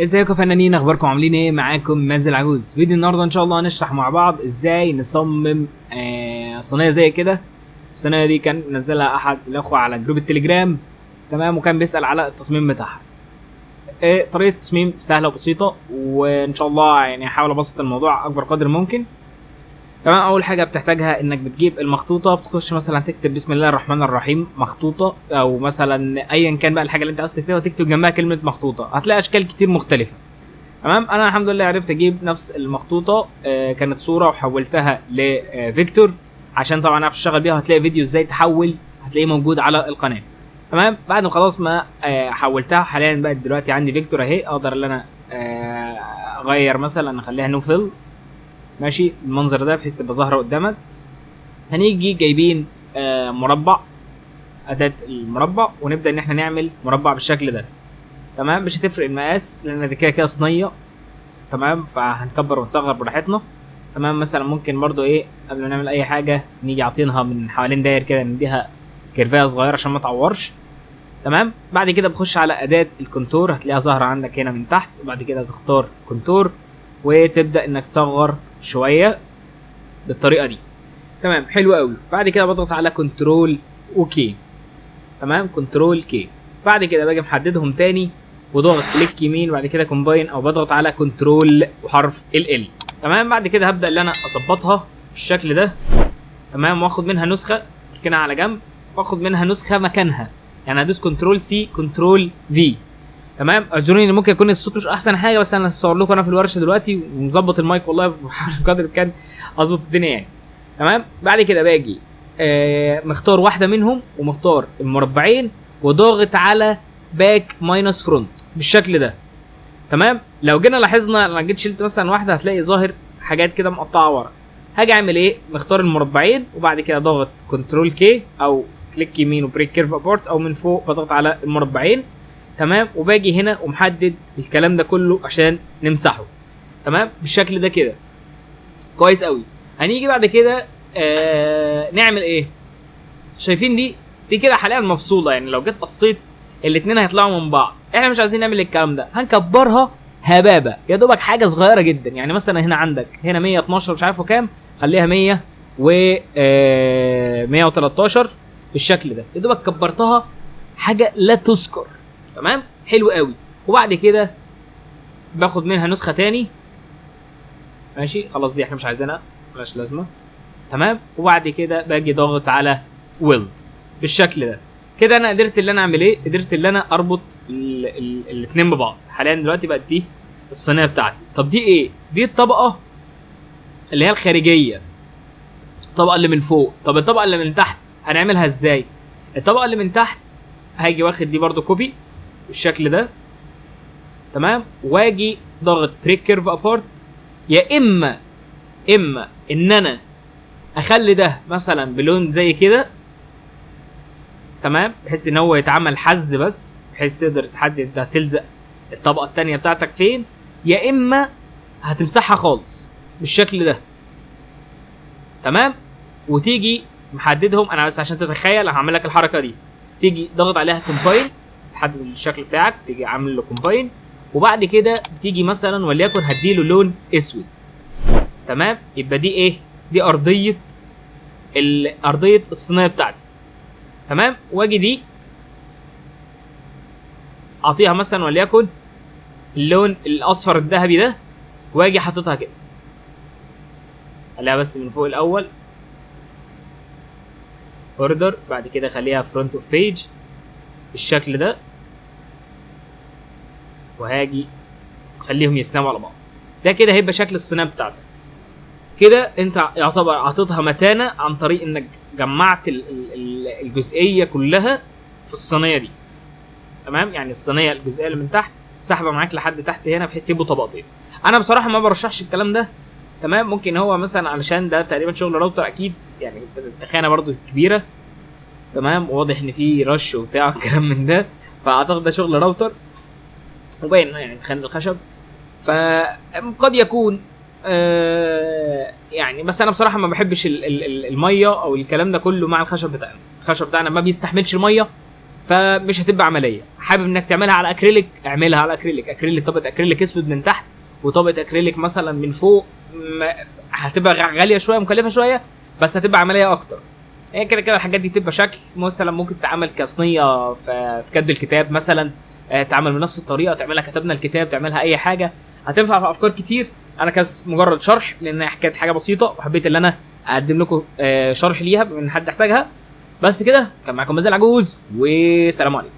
ازيكم يا فنانين، اخباركم عاملين ايه؟ معاكم مازن العجوز. فيديو النهارده ان شاء الله هنشرح مع بعض ازاي نصمم صينيه زي كده. الصينيه دي كان نزلها احد الاخوه على جروب التليجرام، تمام، وكان بيسال على التصميم بتاعها. طريقه التصميم سهله وبسيطه، وان شاء الله يعني هحاول ابسط الموضوع اكبر قدر ممكن. تمام، اول حاجه بتحتاجها انك بتجيب المخطوطه، بتخش مثلا تكتب بسم الله الرحمن الرحيم مخطوطه، او مثلا ايا كان بقى الحاجه اللي انت عايز تكتبها، تكتب جنبها كلمه مخطوطه. هتلاقي اشكال كتير مختلفه. تمام، انا الحمد لله عرفت اجيب نفس المخطوطه، كانت صوره وحولتها لفيكتور عشان طبعا اعرف اشتغل بيها. هتلاقي فيديو ازاي تحول، هتلاقيه موجود على القناه. تمام، بعد ما خلاص ما حولتها، حاليا بقت دلوقتي عندي فيكتور اهي، اقدر ان انا اغير مثلا اخليها نو فيل، ماشي، المنظر ده بحيث تبقى ظاهره قدامك. هنيجي جايبين مربع، اداه المربع، ونبدا ان احنا نعمل مربع بالشكل ده. تمام، مش هتفرق المقاس لان دي كده كده صينيه. تمام، فهنكبر ونصغر براحتنا. تمام، مثلا ممكن برضو ايه قبل ما نعمل اي حاجه نيجي عاطينها من حوالين داير كده، نديها كيرفيه صغيره عشان ما تعورش. تمام، بعد كده بخش على اداه الكونتور، هتلاقيها ظاهره عندك هنا من تحت. بعد كده تختار كونتور وتبدا انك تصغر شويه بالطريقه دي. تمام، حلو قوي. بعد كده بضغط على كنترول وكي. تمام، كنترول كي. بعد كده باجي محددهم تاني وضغط كليك يمين، بعد كده كومباين، او بضغط على كنترول وحرف ال. تمام، بعد كده هبدا ان انا اظبطها بالشكل ده. تمام، واخد منها نسخه اركنها على جنب، واخد منها نسخه مكانها، يعني هدوس كنترول سي كنترول في. تمام، اعذروني ان ممكن يكون الصوت مش احسن حاجه، بس انا هصور لكم انا في الورشه دلوقتي ومظبط المايك، والله بحاول بقدر الامكان اظبط الدنيا يعني. تمام، بعد كده باجي مختار واحده منهم ومختار المربعين وضاغط على باك ماينس فرونت بالشكل ده. تمام، لو جينا لاحظنا انا جيت شلت مثلا واحده، هتلاقي ظاهر حاجات كده مقطعه ورا. هاجي اعمل ايه؟ مختار المربعين وبعد كده ضاغط كنترول كي او كليك يمين وبريك كيرف ابورت، او من فوق بضغط على المربعين. تمام، وباجي هنا ومحدد الكلام ده كله عشان نمسحه. تمام، بالشكل ده كده كويس قوي. هنيجي بعد كده نعمل ايه؟ شايفين دي كده حاليا مفصوله، يعني لو جيت قصيت الاثنين هيطلعوا من بعض. احنا مش عايزين نعمل الكلام ده، هنكبرها هبابه يا دوبك حاجه صغيره جدا. يعني مثلا هنا عندك هنا 112 مش عارفه كام، خليها 100 و 113 بالشكل ده، يا دوبك كبرتها حاجه لا تذكر. تمام، حلو قوي. وبعد كده باخد منها نسخه تاني، ماشي، خلاص دي احنا مش عايزينها، ملهاش لازمه. تمام، وبعد كده باجي ضاغط على ويلد بالشكل ده كده. انا قدرت اللي انا اعمل ايه؟ قدرت اللي انا اربط الاثنين ببعض. حاليا دلوقتي بقت دي الصينيه بتاعتي. طب دي ايه؟ دي الطبقه اللي هي الخارجيه، الطبقه اللي من فوق. طب الطبقه اللي من تحت هنعملها ازاي؟ الطبقه اللي من تحت هاجي واخد دي برضو كوبي بالشكل ده. تمام، واجي ضاغط بريك كيرف ابورت، يا اما ان انا اخلي ده مثلا بلون زي كده، تمام، بحيث ان هو يتعمل حز بس، بحيث تقدر تحدد انت هتلزق الطبقه الثانيه بتاعتك فين، يا اما هتمسحها خالص بالشكل ده. تمام، وتيجي محددهم. انا بس عشان تتخيل هعمل لك الحركه دي. تيجي ضغط عليها كومباين، تحدد الشكل بتاعك، تيجي عامل له كومباين، وبعد كده تيجي مثلا وليكن هديله لون اسود. تمام، يبقى دي ايه؟ دي ارضيه الصينيه بتاعتي. تمام، واجي دي اعطيها مثلا وليكن اللون الاصفر الذهبي ده، واجي حاططها كده، خليها بس من فوق الاول اوردر، بعد كده خليها فرونت اوف بيج بالشكل ده، وهاجي اخليهم يسلموا على بعض. ده كده هيبقى شكل الصينيه بتاعتك. كده انت يعتبر عطيتها متانه عن طريق انك جمعت الجزئيه كلها في الصينيه دي. تمام، يعني الصينيه الجزئيه اللي من تحت سحبه معاك لحد تحت هنا، بحيث يبقوا طبقتين. انا بصراحه ما برشحش الكلام ده. تمام، ممكن هو مثلا علشان ده تقريبا شغل راوتر اكيد، يعني التخانه برضو كبيره. تمام، واضح ان في رش وبتاع الكلام من ده، فاعتقد ده شغل راوتر وباين يعني تخانه الخشب، فقد يكون يعني. بس انا بصراحه ما بحبش الميه او الكلام ده كله مع الخشب بتاعنا. الخشب بتاعنا ما بيستحملش الميه، فمش هتبقى عمليه. حابب انك تعملها على اكريليك، اعملها على اكريليك طبقه اكريليك اسود من تحت وطبقه اكريليك مثلا من فوق. هتبقى غاليه شويه، مكلفه شويه، بس هتبقى عمليه اكتر. هي كده كده الحاجات دي بتبقى شكل، مثلا ممكن تتعمل كصينيه في كتب الكتاب مثلا، تعمل بنفس الطريقه، تعملها كتبنا الكتاب، تعملها اي حاجه، هتنفع في افكار كتير. انا كان مجرد شرح لان كانت حاجه بسيطه وحبيت ان انا اقدم لكم شرح ليها من حد احتاجها. بس كده كان معاكم مازن العجوز، وسلام عليكم.